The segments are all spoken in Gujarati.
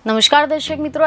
નમસ્કાર દર્શક મિત્રો,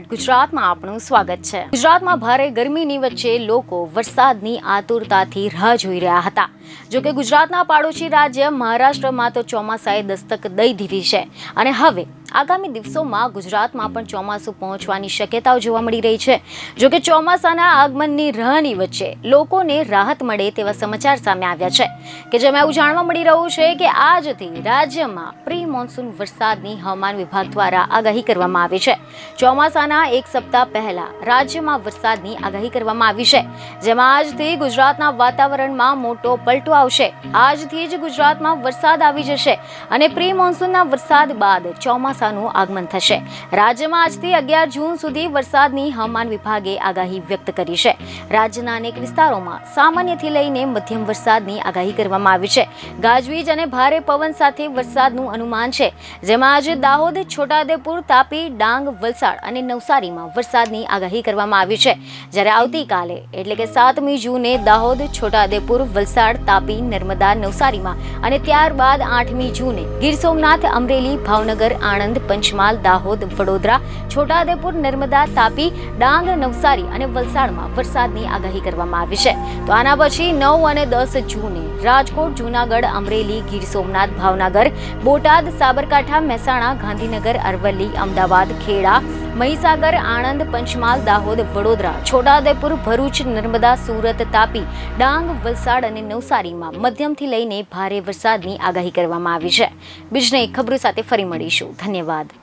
@ગુજરાતમાં આપનું સ્વાગત છે। ગુજરાતમાં ભારે ગરમીની વચ્ચે લોકો વરસાદની આતુરતાથી રાહ જોઈ રહ્યા હતા। જો કે ગુજરાતના પાડોશી રાજ્ય મહારાષ્ટ્રમાં તો ચોમાસાએ દસ્તક દઈ દીધી છે અને હવે આગામી દિવસોમાં ગુજરાતમાં પણ ચોમાસું પહોંચવાની શક્યતાઓ જોવા મળી રહી છે। જો કે ચોમાસાના આગમનની રાહની વચ્ચે લોકોને રાહત મળે તેવા સમાચાર સામે આવ્યા છે કે જેમાં એવું જાણવા મળી રહ્યું છે કે આજથી રાજ્યમાં પ્રી મોન્સૂન વરસાદની હવામાન વિભાગ દ્વારા આગાહી કરવામાં આવી છે। ચોમાસાના એક સપ્તાહ પહેલા રાજ્યમાં વરસાદની આગાહી કરવામાં આવી છે, જેમાં આજથી ગુજરાતના વાતાવરણમાં મોટો પલટો આવશે। આજથી જ ગુજરાતમાં વરસાદ આવી જશે અને પ્રી મોન્સૂનના વરસાદ બાદ ચોમાસાનું આગમન થશે। રાજ્યમાં આજથી 11 જૂન સુધી વરસાદની હવામાન વિભાગે આગાહી વ્યક્ત કરી છે। રાજ્યના અનેક વિસ્તારોમાં સામાન્યથી લઈને મધ્યમ વરસાદની આગાહી કરવામાં આવી છે। ગાજવીજ અને ભારે પવન સાથે વરસાદનું અનુમાન છે, જેમાં આજે દાહોદ, છોટાઉદેપુર, તાપી, ડાંગ, વલસાડ અને નવસારીમાં વરસાદની આગાહી કરવામાં આવી છે। જ્યારે આવતીકાલે એટલે કે 7મી જૂને દાહોદ, છોટાઉદેપુર, વલસાડ, તાપી, નર્મદા, નવસારીમાં અને ત્યારબાદ 8મી જૂને ગીર સોમનાથ, અમરેલી, ભાવનગર, આણંદ, પંચમહાલ, દાહોદ, વડોદરા, છોટાઉદેપુર, નર્મદા, તાપી, ડાંગ, નવસારી અને વલસાડમાં વરસાદની આગાહી કરવામાં આવી છે। તો આના પછી 9 અને 10 જૂને રાજકોટ, જૂનાગઢ, અમરેલી, ગીર સોમનાથ, ભાવનગર, બોટાદ, સાબરકાંઠા, મહેસાણા, ગાંધીનગર, અરવલ્લી, અમદાવાદ, ખેડા, મહીસાગર, આણંદ, પંચમહાલ, દાહોદ, વડોદરા, છોટાઉદેપુર, ભરૂચ, નર્મદા, સુરત, તાપી, ડાંગ, વલસાડ અને નવસારીમાં મધ્યમથી લઈને ભારે વરસાદની આગાહી કરવામાં આવી છે। બીજને ખબરો સાથે ફરી મળીશું। ધન્યવાદ।